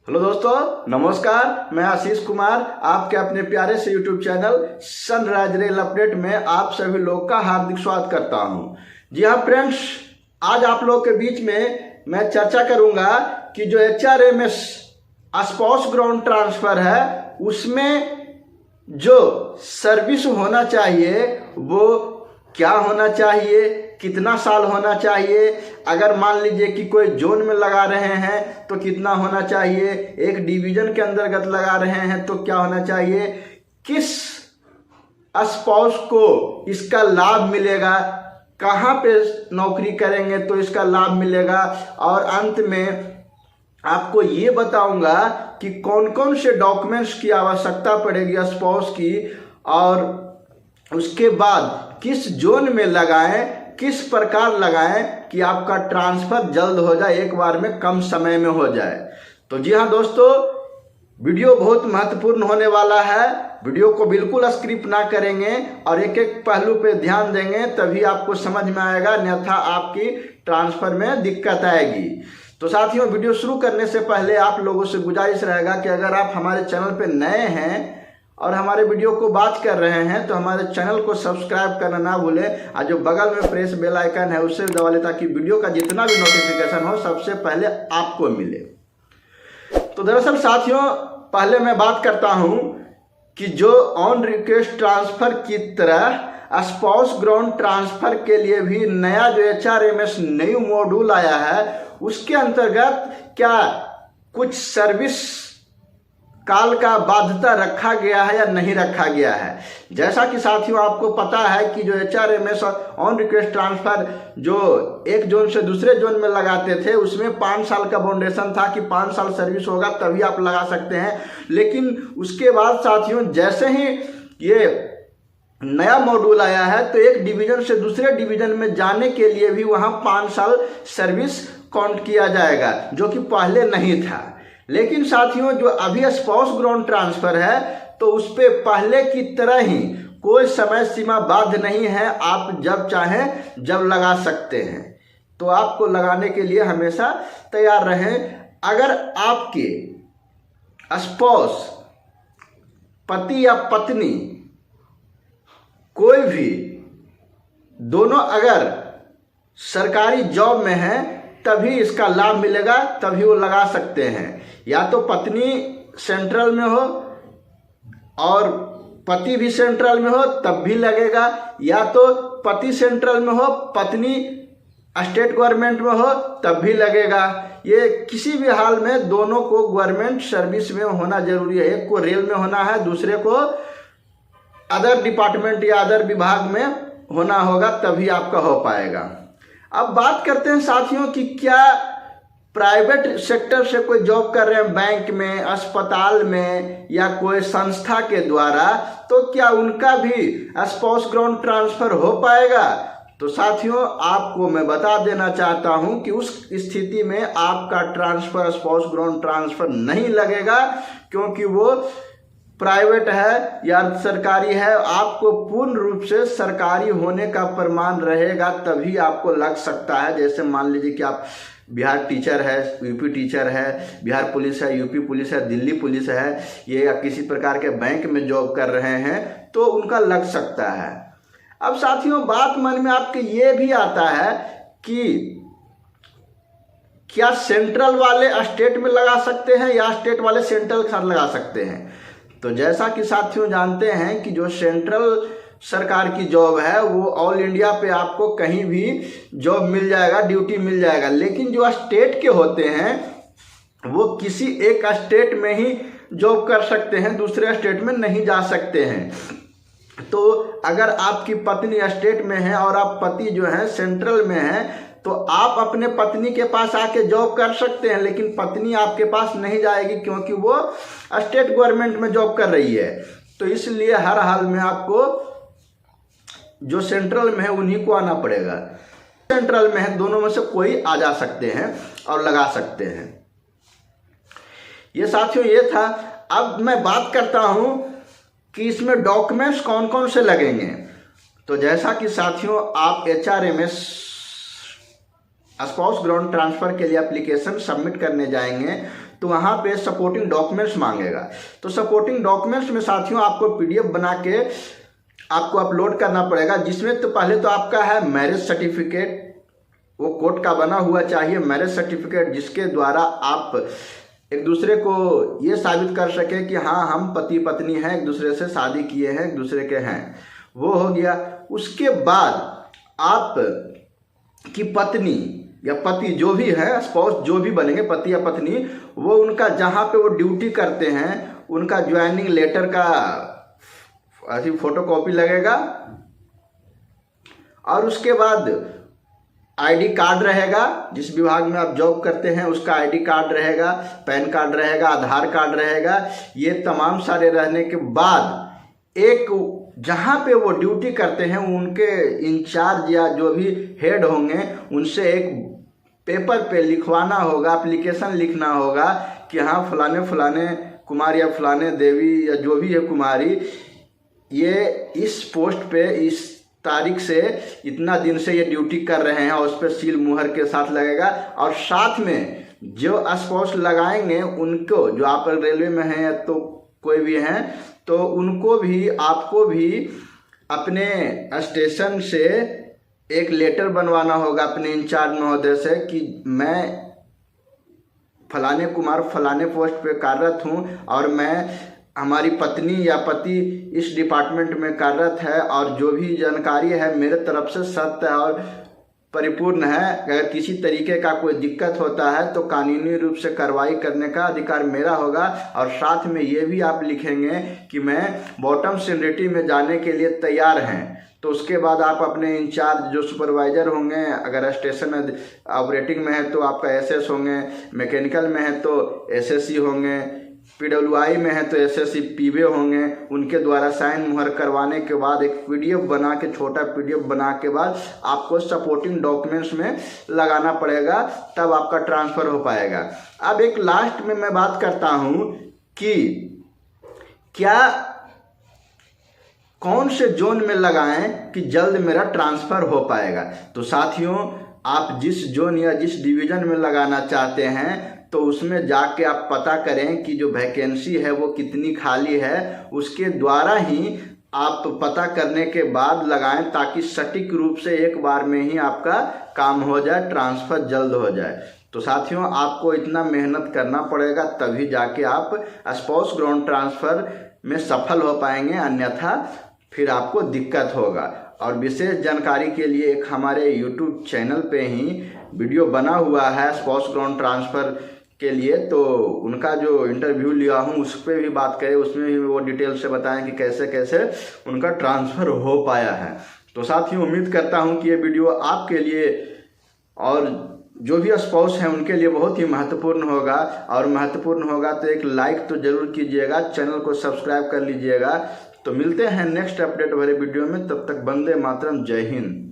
Hello दोस्तों, नमस्कार। मैं आशीष कुमार आपके अपने प्यारे से YouTube channel sunrise rail update में आप सभी लोग का हार्दिक स्वागत करता हूं। जी हाँ फ्रेंड्स, आज आप लोग के बीच में मैं चर्चा करूंगा कि जो HRMS स्पाउस ग्राउंड ट्रांसफर है उसमें जो सर्विस होना चाहिए वो क्या होना चाहिए, कितना साल होना चाहिए, अगर मान लीजिए कि कोई जोन में लगा रहे हैं तो कितना होना चाहिए, एक डिवीजन के अंतर्गत लगा रहे हैं तो क्या होना चाहिए, किस स्पाउस को इसका लाभ मिलेगा, कहाँ पे नौकरी करेंगे तो इसका लाभ मिलेगा, और अंत में आपको ये बताऊंगा कि कौन कौन से डॉक्यूमेंट्स की आवश्यकता पड़ेगी स्पाउस की, और उसके बाद किस जोन में लगाएं, किस प्रकार लगाएं कि आपका ट्रांसफर जल्द हो जाए, एक बार में कम समय में हो जाए। तो जी हाँ दोस्तों, वीडियो बहुत महत्वपूर्ण होने वाला है। वीडियो को बिल्कुल स्किप ना करेंगे और एक एक पहलू पे ध्यान देंगे, तभी आपको समझ में आएगा, अन्यथा आपकी ट्रांसफर में दिक्कत आएगी। तो साथियों, वीडियो शुरू करने से पहले आप लोगों से गुजारिश रहेगा कि अगर आप हमारे चैनल पे नए हैं और हमारे वीडियो को वॉच कर रहे हैं तो हमारे चैनल को सब्सक्राइब करना ना भूलें, और जो बगल में प्रेस बेल आइकन है उससे दबा लें ताकि वीडियो का जितना भी नोटिफिकेशन हो सबसे पहले आपको मिले। तो दरअसल साथियों, पहले मैं बात करता हूं कि जो ऑन रिक्वेस्ट ट्रांसफर की तरह स्पाउस ग्राउंड ट्रांसफर के लिए भी नया जो HRMS न्यू मॉड्यूल आया है उसके अंतर्गत क्या कुछ सर्विस काल का बाध्यता रखा गया है या नहीं रखा गया है। जैसा कि साथियों आपको पता है कि जो HRMS ऑन रिक्वेस्ट ट्रांसफर जो एक जोन से दूसरे जोन में लगाते थे उसमें 5 साल का बाउंडेशन था कि 5 साल सर्विस होगा तभी आप लगा सकते हैं। लेकिन उसके बाद साथियों जैसे ही ये नया मॉड्यूल आया है तो एक डिवीजन से दूसरे डिवीजन में जाने के लिए भी वहाँ 5 साल सर्विस काउंट किया जाएगा, जो कि पहले नहीं था। लेकिन साथियों जो अभी स्पाउस ग्राउंड ट्रांसफर है तो उस पर पहले की तरह ही कोई समय सीमा बाध्य नहीं है, आप जब चाहें जब लगा सकते हैं। तो आपको लगाने के लिए हमेशा तैयार रहें। अगर आपके स्पाउस पति या पत्नी कोई भी दोनों अगर सरकारी जॉब में है तभी इसका लाभ मिलेगा, तभी वो लगा सकते हैं। या तो पत्नी सेंट्रल में हो और पति भी सेंट्रल में हो तब भी लगेगा, या तो पति सेंट्रल में हो पत्नी स्टेट गवर्नमेंट में हो तब भी लगेगा। ये किसी भी हाल में दोनों को गवर्नमेंट सर्विस में होना जरूरी है। एक को रेल में होना है, दूसरे को अदर डिपार्टमेंट या अदर विभाग में होना होगा, तभी आपका हो पाएगा। अब बात करते हैं साथियों कि क्या प्राइवेट सेक्टर से कोई जॉब कर रहे हैं बैंक में, अस्पताल में या कोई संस्था के द्वारा, तो क्या उनका भी स्पाउस ग्राउंड ट्रांसफर हो पाएगा। तो साथियों आपको मैं बता देना चाहता हूं कि उस स्थिति में आपका ट्रांसफर स्पाउस ग्राउंड ट्रांसफर नहीं लगेगा, क्योंकि वो प्राइवेट है या सरकारी है। आपको पूर्ण रूप से सरकारी होने का प्रमाण रहेगा तभी आपको लग सकता है। जैसे मान लीजिए कि आप बिहार टीचर है, यूपी टीचर है, बिहार पुलिस है, यूपी पुलिस है, दिल्ली पुलिस है, ये या किसी प्रकार के बैंक में जॉब कर रहे हैं तो उनका लग सकता है। अब साथियों बात मन में आपके ये भी आता है कि क्या सेंट्रल वाले स्टेट में लगा सकते हैं या स्टेट वाले सेंट्रल खाते लगा सकते हैं। तो जैसा कि साथियों जानते हैं कि जो सेंट्रल सरकार की जॉब है वो ऑल इंडिया पे आपको कहीं भी जॉब मिल जाएगा, ड्यूटी मिल जाएगा। लेकिन जो स्टेट के होते हैं वो किसी एक स्टेट में ही जॉब कर सकते हैं, दूसरे स्टेट में नहीं जा सकते हैं। तो अगर आपकी पत्नी स्टेट में है और आप पति जो है सेंट्रल में है तो आप अपने पत्नी के पास आके जॉब कर सकते हैं, लेकिन पत्नी आपके पास नहीं जाएगी क्योंकि वो स्टेट गवर्नमेंट में जॉब कर रही है। तो इसलिए हर हाल में आपको जो सेंट्रल में है उन्हीं को आना पड़ेगा। सेंट्रल में है दोनों में से कोई आ जा सकते हैं और लगा सकते हैं। ये साथियों ये था। अब मैं बात करता हूं कि इसमें डॉक्यूमेंट्स कौन कौन से लगेंगे। तो जैसा कि साथियों आप HRMS स्पाउस ग्राउंड ट्रांसफर के लिए एप्लीकेशन सबमिट करने जाएंगे तो वहाँ पे सपोर्टिंग डॉक्यूमेंट्स मांगेगा। तो सपोर्टिंग डॉक्यूमेंट्स में साथियों आपको PDF बना के आपको अपलोड करना पड़ेगा, जिसमें तो पहले तो आपका है मैरिज सर्टिफिकेट, वो कोर्ट का बना हुआ चाहिए मैरिज सर्टिफिकेट, जिसके द्वारा आप एक दूसरे को ये साबित कर सके कि हाँ हम पति पत्नी हैं, एक दूसरे से शादी किए हैं, एक दूसरे के हैं, वो हो गया। उसके बाद आप की पत्नी या पति जो भी है, स्पाउस जो भी बनेंगे, पति या पत्नी, वो उनका जहाँ पे वो ड्यूटी करते हैं उनका ज्वाइनिंग लेटर का ऐसी फोटोकॉपी लगेगा, और उसके बाद ID कार्ड रहेगा, जिस विभाग में आप जॉब करते हैं उसका ID कार्ड रहेगा, पैन कार्ड रहेगा, आधार कार्ड रहेगा। ये तमाम सारे रहने के बाद एक जहाँ पे वो ड्यूटी करते हैं उनके इंचार्ज या जो भी हेड होंगे उनसे एक पेपर पे लिखवाना होगा, एप्लीकेशन लिखना होगा कि हाँ फलाने फलाने कुमार या फलाने देवी या जो भी है कुमारी, ये इस पोस्ट पे इस तारीख से इतना दिन से ये ड्यूटी कर रहे हैं, और उस पर सील मुहर के साथ लगेगा। और साथ में जो स्पाउस लगाएंगे उनको, जो आप रेलवे में हैं तो कोई भी हैं, तो उनको भी आपको भी अपने स्टेशन से एक लेटर बनवाना होगा अपने इंचार्ज महोदय से कि मैं फलाने कुमार फलाने पोस्ट पे कार्यरत हूँ और मैं हमारी पत्नी या पति इस डिपार्टमेंट में कार्यरत है, और जो भी जानकारी है मेरे तरफ से सत्य है और परिपूर्ण है। अगर किसी तरीके का कोई दिक्कत होता है तो कानूनी रूप से कार्रवाई करने का अधिकार मेरा होगा। और साथ में ये भी आप लिखेंगे कि मैं बॉटम सीनियरिटी में जाने के लिए तैयार हैं। तो उसके बाद आप अपने इंचार्ज जो सुपरवाइजर होंगे, अगर स्टेशन ऑपरेटिंग में है तो आपका SS होंगे, मैकेनिकल में है तो SSC होंगे, PWI में है तो SSC PW होंगे, उनके द्वारा साइन मुहर करवाने के बाद एक PDF बना के, छोटा PDF बना के बाद आपको सपोर्टिंग डॉक्यूमेंट्स में लगाना पड़ेगा, तब आपका ट्रांसफ़र हो पाएगा। अब एक लास्ट में मैं बात करता हूँ कि क्या कौन से जोन में लगाएं कि जल्द मेरा ट्रांसफ़र हो पाएगा। तो साथियों, आप जिस जोन या जिस डिवीज़न में लगाना चाहते हैं तो उसमें जाके आप पता करें कि जो वैकेंसी है वो कितनी खाली है, उसके द्वारा ही आप पता करने के बाद लगाएं, ताकि सटीक रूप से एक बार में ही आपका काम हो जाए, ट्रांसफ़र जल्द हो जाए। तो साथियों, आपको इतना मेहनत करना पड़ेगा तभी जाके आप स्पाउस ग्राउंड ट्रांसफ़र में सफल हो पाएंगे, अन्यथा फिर आपको दिक्कत होगा। और विशेष जानकारी के लिए एक हमारे YouTube चैनल पे ही वीडियो बना हुआ है स्पाउस ग्राउंड ट्रांसफ़र के लिए, तो उनका जो इंटरव्यू लिया हूँ उस पर भी बात करें, उसमें भी वो डिटेल से बताएं कि कैसे कैसे उनका ट्रांसफ़र हो पाया है। तो साथियों, उम्मीद करता हूँ कि ये वीडियो आपके लिए और जो भी स्पाउस हैं उनके लिए बहुत ही महत्वपूर्ण होगा, और महत्वपूर्ण होगा तो एक लाइक तो ज़रूर कीजिएगा, चैनल को सब्सक्राइब कर लीजिएगा। तो मिलते हैं नेक्स्ट अपडेट भरे वीडियो में, तब तक वंदे मातरम, जय हिंद।